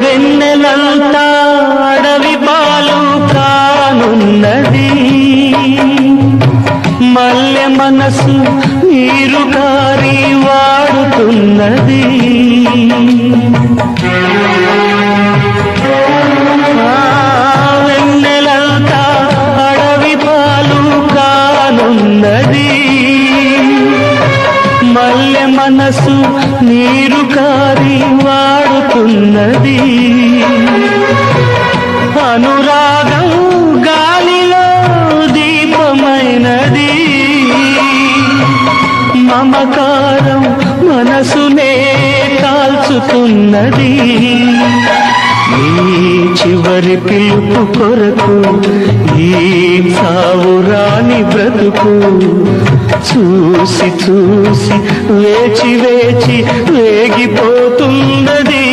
వెన్నెలంతా అడవి పాలు కానున్నది, మల్లె మనసు నీరు కారి వాడుతున్నది. వెన్నెలంతా అడవి పాలు కానున్నది, మల్లె మనసు నీరు కారి వాడుతున్నది. అనురాగం గాలిలో దీపమైనది, మమకారం మనసునే కాల్చుతున్నది. ఈ చివరి పిలుపు కొరకు ఈ సావురాని బ్రతుకు చూసి చూసి వేచి వేచి వేగిపోతున్నది.